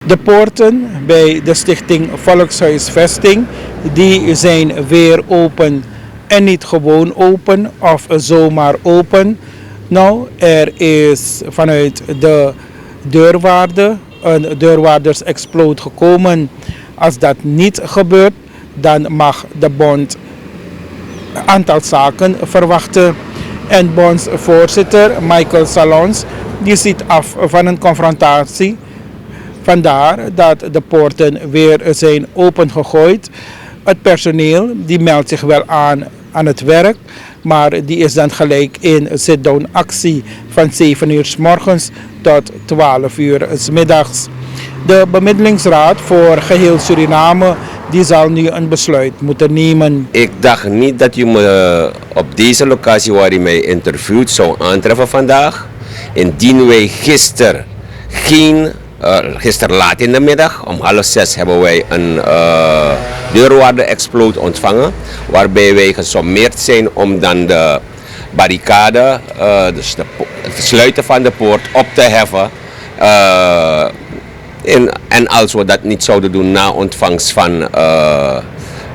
De poorten bij de Stichting Volkshuisvesting die zijn weer open en niet gewoon open of zomaar open. Nou, er is vanuit de deurwaarde een deurwaardersexploot gekomen. Als dat niet gebeurt, dan mag de bond een aantal zaken verwachten. En bondsvoorzitter Michael Salons die ziet af van een confrontatie. Vandaar dat de poorten weer zijn opengegooid. Het personeel die meldt zich wel aan het werk, maar die is dan gelijk in sit-down actie van 7 uur 's morgens tot 12 uur 's middags. De bemiddelingsraad voor geheel Suriname die zal nu een besluit moeten nemen. Ik dacht niet dat u me op deze locatie waar u mij interviewt zou aantreffen vandaag. Indien wij gisteren laat in de middag, om 5:30 hebben wij een deurwaarde-exploot ontvangen. Waarbij wij gesommeerd zijn om dan de barricade, dus het sluiten van de poort, op te heffen. En als we dat niet zouden doen na ontvangst van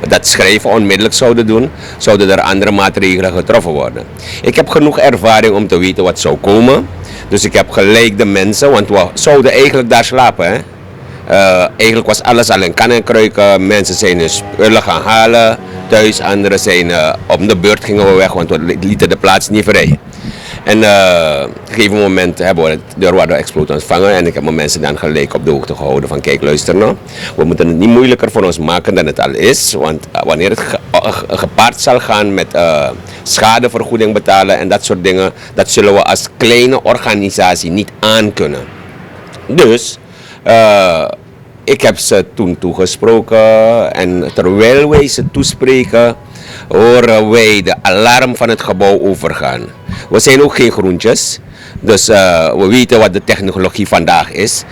dat schrijven onmiddellijk zouden doen, zouden er andere maatregelen getroffen worden. Ik heb genoeg ervaring om te weten wat zou komen. Dus ik heb gelijk de mensen, want we zouden eigenlijk daar slapen. Hè? Eigenlijk was alles al in kan en kruiken. Mensen zijn hun spullen gaan halen thuis, anderen zijn op de beurt gingen we weg, want we lieten de plaats niet vrij. En op een gegeven moment hebben we het deurwaarde-exploot ontvangen en ik heb mijn mensen dan gelijk op de hoogte gehouden van kijk, luister nou, we moeten het niet moeilijker voor ons maken dan het al is, want wanneer het gepaard zal gaan met schadevergoeding betalen en dat soort dingen, dat zullen we als kleine organisatie niet aankunnen. Dus ik heb ze toen toegesproken en terwijl wij ze toespreken, horen wij de alarm van het gebouw overgaan. We zijn ook geen groentjes, dus we weten wat de technologie vandaag is.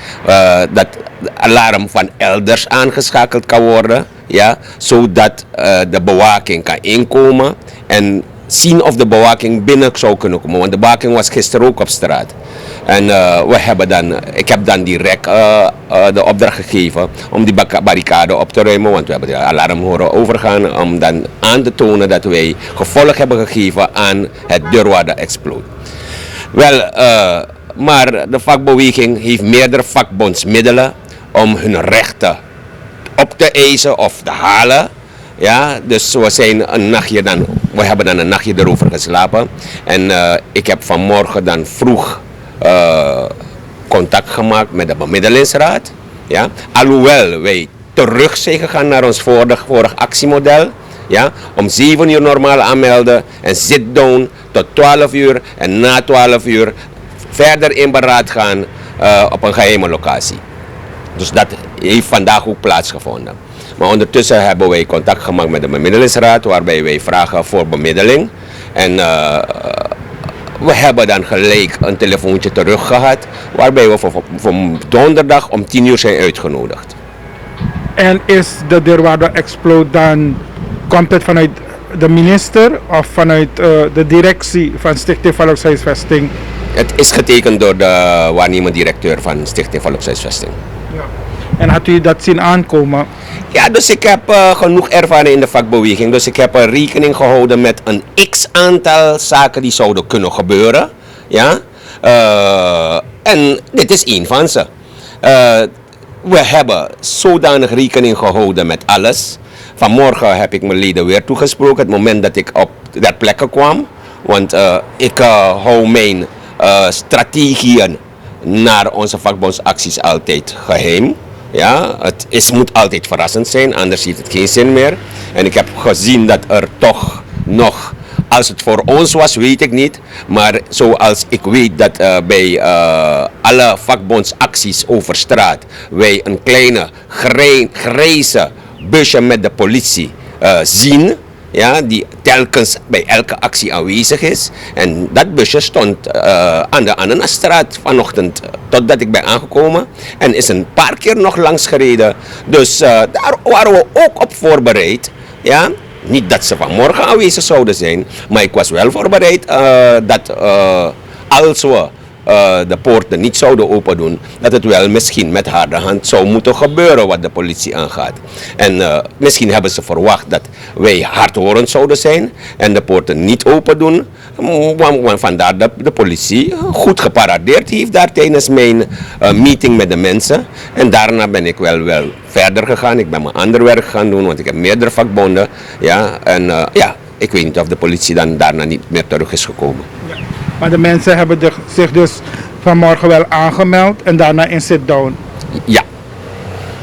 Dat de alarm van elders aangeschakeld kan worden, ja, zodat de bewaking kan inkomen en zien of de bewaking binnen zou kunnen komen. Want de bewaking was gisteren ook op straat. En ik heb dan direct de opdracht gegeven om die barricade op te ruimen. Want we hebben de alarm horen overgaan om dan aan te tonen dat wij gevolg hebben gegeven aan het deurwaarde-exploot. Wel, maar de vakbeweging heeft meerdere vakbondsmiddelen om hun rechten op te eisen of te halen. Ja, dus we hebben dan een nachtje erover geslapen. En ik heb vanmorgen dan vroeg contact gemaakt met de bemiddelingsraad. Ja, alhoewel wij terug zijn gegaan naar ons vorig actiemodel. Ja, om 7 uur normaal aanmelden en sit-down tot 12 uur en na 12 uur verder in beraad gaan op een geheime locatie. Dus dat heeft vandaag ook plaatsgevonden. Maar ondertussen hebben wij contact gemaakt met de bemiddelingsraad waarbij wij vragen voor bemiddeling. En we hebben dan gelijk een telefoontje terug gehad waarbij we voor donderdag om 10 uur zijn uitgenodigd. En is de deurwaarde-exploot dan, komt het vanuit de minister of vanuit de directie van Stichting Volkshuisvesting? Het is getekend door de waarnemend directeur van Stichting Volkshuisvesting. Ja. En had u dat zien aankomen? Ja, dus ik heb genoeg ervaring in de vakbeweging. Dus ik heb rekening gehouden met een x-aantal zaken die zouden kunnen gebeuren. Ja? En dit is één van ze. We hebben zodanig rekening gehouden met alles. Vanmorgen heb ik mijn leden weer toegesproken, het moment dat ik op dat plekken kwam. Want ik hou mijn strategieën naar onze vakbondsacties altijd geheim. Ja, moet altijd verrassend zijn, anders heeft het geen zin meer. En ik heb gezien dat er toch nog, als het voor ons was, weet ik niet. Maar zoals ik weet dat bij alle vakbondsacties over straat wij een kleine grijze busje met de politie zien. Ja, die telkens bij elke actie aanwezig is. En dat busje stond aan de Ananasstraat vanochtend totdat ik ben aangekomen. En is een paar keer nog langs gereden. Dus daar waren we ook op voorbereid. Ja? Niet dat ze vanmorgen aanwezig zouden zijn. Maar ik was wel voorbereid dat als we de poorten niet zouden open doen, dat het wel misschien met harde hand zou moeten gebeuren wat de politie aangaat. En misschien hebben ze verwacht dat wij hardhorend zouden zijn en de poorten niet open doen. Vandaar dat de politie goed geparadeerd heeft daar tijdens mijn meeting met de mensen. En daarna ben ik wel verder gegaan. Ik ben mijn ander werk gaan doen, want ik heb meerdere vakbonden. Ja, en ik weet niet of de politie dan daarna niet meer terug is gekomen. Ja. Maar de mensen hebben zich dus vanmorgen wel aangemeld en daarna in sit-down. Ja.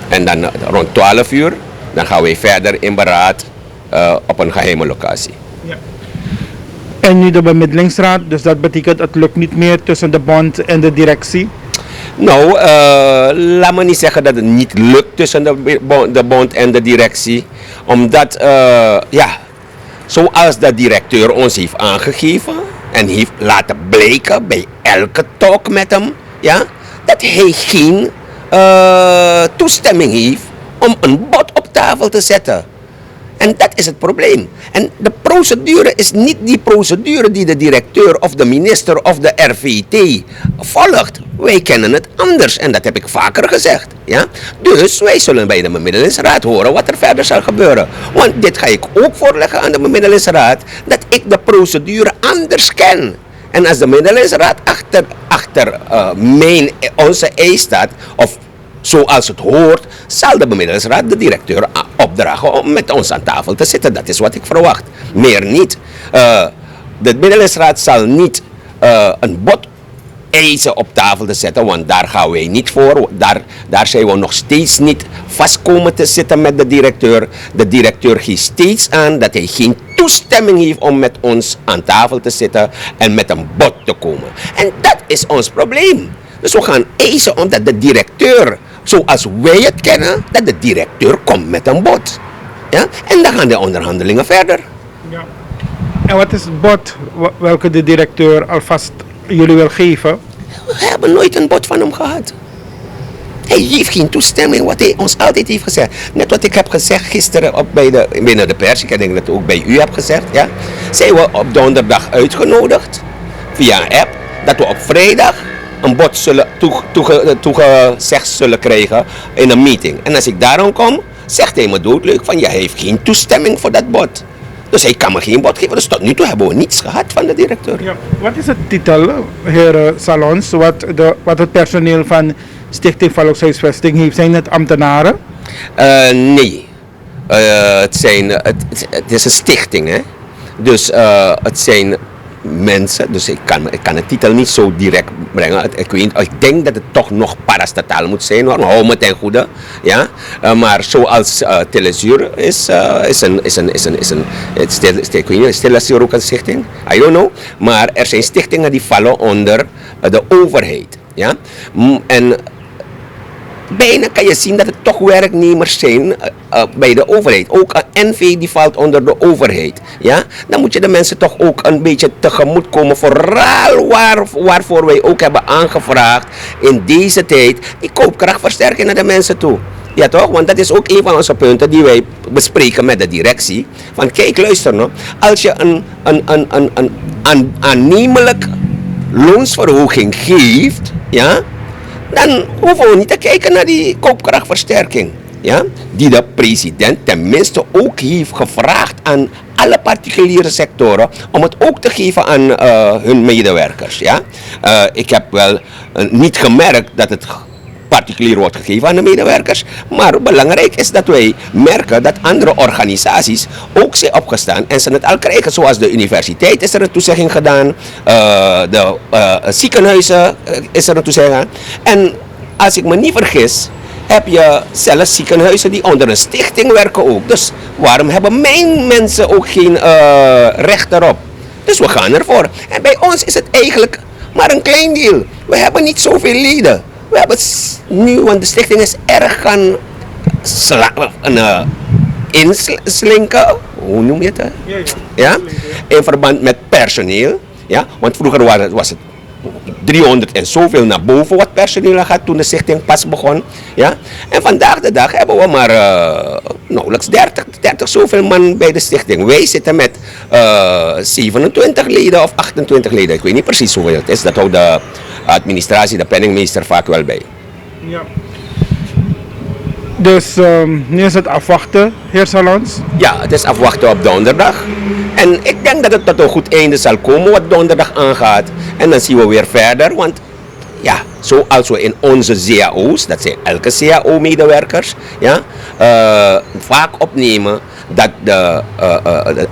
En dan rond 12 uur, dan gaan wij verder in beraad op een geheime locatie. Ja. En nu de bemiddelingsraad, dus dat betekent het lukt niet meer tussen de bond en de directie? Nou, laat me niet zeggen dat het niet lukt tussen de bond en de directie. Omdat, zoals de directeur ons heeft aangegeven en heeft laten blijken bij elke talk met hem, ja, dat hij geen toestemming heeft om een bod op tafel te zetten. En dat is het probleem. En de procedure is niet die procedure die de directeur of de minister of de RVT volgt. Wij kennen het anders en dat heb ik vaker gezegd. Ja? Dus wij zullen bij de bemiddelingsraad horen wat er verder zal gebeuren. Want dit ga ik ook voorleggen aan de bemiddelingsraad, dat ik de procedure anders ken. En als de bemiddelingsraad achter onze eis staat, of zoals het hoort, zal de bemiddelingsraad de directeur opdragen om met ons aan tafel te zitten. Dat is wat ik verwacht. Meer niet. De bemiddelingsraad zal niet een bod eisen op tafel te zetten, want daar gaan wij niet voor. Daar zijn we nog steeds niet vast komen te zitten met de directeur. De directeur geeft steeds aan dat hij geen toestemming heeft om met ons aan tafel te zitten en met een bod te komen. En dat is ons probleem. Dus we gaan eisen omdat de directeur, zoals wij het kennen, dat de directeur komt met een bod. Ja? En dan gaan de onderhandelingen verder. Ja. En wat is het bod welke de directeur alvast jullie wil geven? We hebben nooit een bod van hem gehad. Hij heeft geen toestemming, wat hij ons altijd heeft gezegd. Net wat ik heb gezegd gisteren binnen de pers, ik denk dat ik ook bij u heb gezegd, ja, zijn we op donderdag uitgenodigd via een app, dat we op vrijdag een bod zullen toegezegd zullen krijgen in een meeting. En als ik daarom kom, zegt hij me doodleuk van, hij heeft geen toestemming voor dat bod. Dus hij kan me geen bod geven. Dus tot nu toe hebben we niets gehad van de directeur. Ja. Wat is het titel, heer Salons, wat het personeel van Stichting Volkshuisvesting heeft? Zijn het ambtenaren? Nee. Het is een stichting, hè. Dus het zijn mensen, dus ik kan de titel niet zo direct brengen. Ik denk dat het toch nog parastataal moet zijn, hoor. Hou me ten goede. Ja? Maar zoals Telesur is Telesur ook een stichting? I don't know. Maar er zijn stichtingen die vallen onder de overheid. Ja? En bijna kan je zien dat het toch werknemers zijn bij de overheid. Ook een NV die valt onder de overheid. Ja? Dan moet je de mensen toch ook een beetje tegemoet komen. Vooral waarvoor wij ook hebben aangevraagd in deze tijd die koopkrachtversterking naar de mensen toe. Ja toch? Want dat is ook een van onze punten die wij bespreken met de directie. Van kijk, luister nou. Als je een aannemelijk loonsverhoging geeft, ja, dan hoeven we niet te kijken naar die koopkrachtversterking. Ja? Die de president tenminste ook heeft gevraagd aan alle particuliere sectoren om het ook te geven aan hun medewerkers. Ja? Ik heb wel niet gemerkt dat het particulier wordt gegeven aan de medewerkers. Maar belangrijk is dat wij merken dat andere organisaties ook zijn opgestaan en ze het al krijgen. Zoals de universiteit is er een toezegging gedaan. De ziekenhuizen is er een toezegging gedaan. En als ik me niet vergis, heb je zelfs ziekenhuizen die onder een stichting werken ook. Dus waarom hebben mijn mensen ook geen recht daarop? Dus we gaan ervoor. En bij ons is het eigenlijk maar een klein deel. We hebben niet zoveel leden. We hebben nu, want de stichting is erg gaan inslinken. Hoe noem je het? Ja? In verband met personeel. Ja? Want vroeger was het 300 en zoveel naar boven wat personeel gaat toen de stichting pas begon. Ja? En vandaag de dag hebben we maar nauwelijks 30 zoveel man bij de stichting. Wij zitten met 27 leden of 28 leden. Ik weet niet precies hoeveel het is. Dat houdt de administratie, de penningmeester vaak wel bij. Ja. Dus nu is het afwachten, heer Salons. Ja, het is afwachten op donderdag. En ik denk dat het tot een goed einde zal komen wat donderdag aangaat. En dan zien we weer verder, want ja, zoals we in onze cao's, dat zijn elke cao-medewerkers, ja, vaak opnemen dat de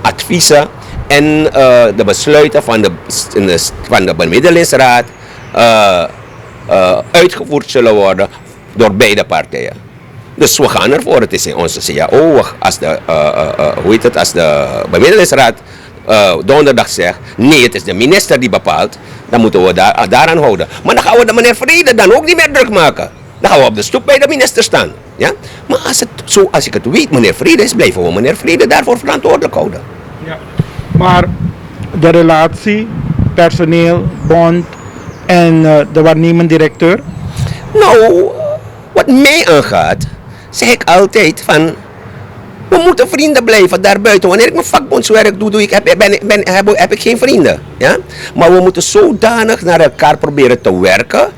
adviezen en de besluiten van de bemiddelingsraad uitgevoerd zullen worden door beide partijen. Dus we gaan ervoor. Het is in onze CAO. Als de, als de bemiddelingsraad donderdag zegt, nee, het is de minister die bepaalt, dan moeten we daaraan houden. Maar dan gaan we de meneer Vrede dan ook niet meer druk maken. Dan gaan we op de stoep bij de minister staan. Ja? Maar als ik het weet, meneer Vrede is, blijven we meneer Vrede daarvoor verantwoordelijk houden. Ja. Maar de relatie, personeel, bond en de waarnemend directeur? Nou, wat mij aangaat, zeg ik altijd van, we moeten vrienden blijven daarbuiten. Wanneer ik mijn vakbondswerk doe, heb ik geen vrienden. Ja? Maar we moeten zodanig naar elkaar proberen te werken,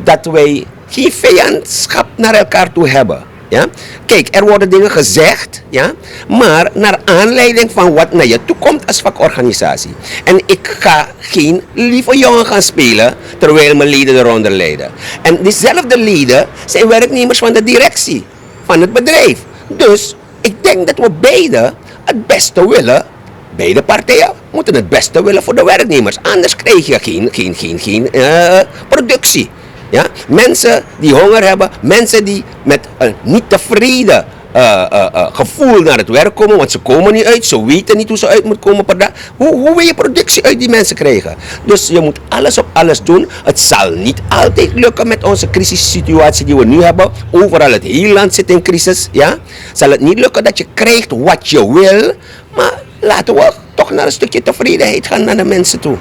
dat wij geen vijandschap naar elkaar toe hebben. Ja? Kijk, er worden dingen gezegd, ja? Maar naar aanleiding van wat naar je toe komt als vakorganisatie. En ik ga geen lieve jongen gaan spelen, terwijl mijn leden eronder lijden. En diezelfde leden zijn werknemers van de directie, van het bedrijf. Dus ik denk dat we beide het beste willen. Beide partijen moeten het beste willen voor de werknemers. Anders krijg je geen productie. Ja? Mensen die honger hebben, mensen die met een niet tevreden gevoel naar het werk komen, want ze komen niet uit, ze weten niet hoe ze uit moeten komen per dag. Hoe wil je productie uit die mensen krijgen? Dus je moet alles op alles doen. Het zal niet altijd lukken met onze crisissituatie die we nu hebben. Overal het hele land zit in crisis. Ja? Zal het niet lukken dat je krijgt wat je wil, maar laten we toch naar een stukje tevredenheid gaan naar de mensen toe.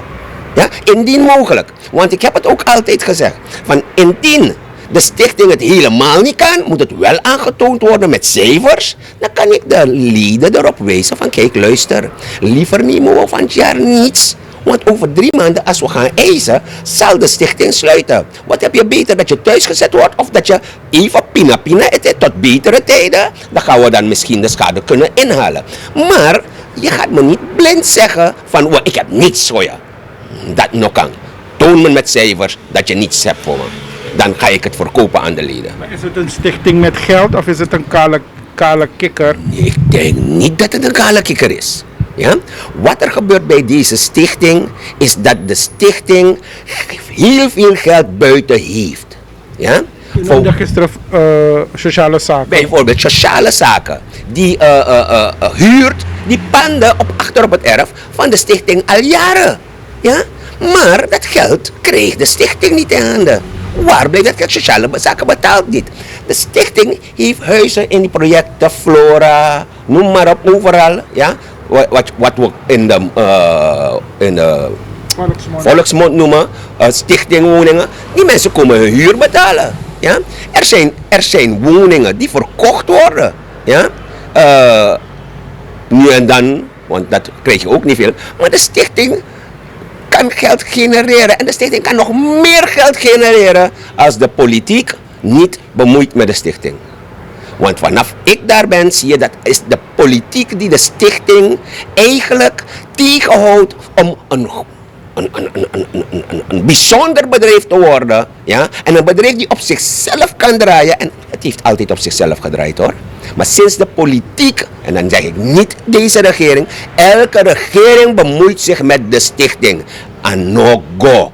Ja, indien mogelijk. Want ik heb het ook altijd gezegd. Van indien de stichting het helemaal niet kan, moet het wel aangetoond worden met cijfers. Dan kan ik de leden erop wijzen van kijk, luister. Liever nemen we van het jaar niets. Want over 3 maanden, als we gaan eisen, zal de stichting sluiten. Wat heb je beter, dat je thuis gezet wordt of dat je even pina tot betere tijden? Dan gaan we dan misschien de schade kunnen inhalen. Maar je gaat me niet blind zeggen van ik heb niets voor je. Dat nog kan. Toon me met cijfers dat je niets hebt voor me. Dan ga ik het verkopen aan de leden. Maar is het een stichting met geld of is het een kale kikker? Ik denk niet dat het een kale kikker is. Ja? Wat er gebeurt bij deze stichting is dat de stichting heel veel geld buiten heeft. Ja? Je noemde gisteren sociale zaken. Bijvoorbeeld sociale zaken. Die huurt die panden achter op het erf van de stichting al jaren. Ja? Maar dat geld kreeg de stichting niet in handen. Waar blijft dat geld? Sociale zaken betaalt niet. De stichting heeft huizen in die projecten, Flora, noem maar op, overal. Ja? Wat we in de volksmond noemen, stichtingwoningen. Die mensen komen hun huur betalen. Ja? Er zijn woningen die verkocht worden. Ja? Nu en dan, want dat krijg je ook niet veel. Maar de stichting kan geld genereren. En de stichting kan nog meer geld genereren als de politiek niet bemoeit met de stichting. Want vanaf ik daar ben, zie je dat is de politiek die de stichting eigenlijk tegenhoudt om een bijzonder bedrijf te worden. Ja? En een bedrijf die op zichzelf kan draaien. En het heeft altijd op zichzelf gedraaid hoor. Maar sinds de politiek, en dan zeg ik niet deze regering, elke regering bemoeit zich met de stichting. En no go.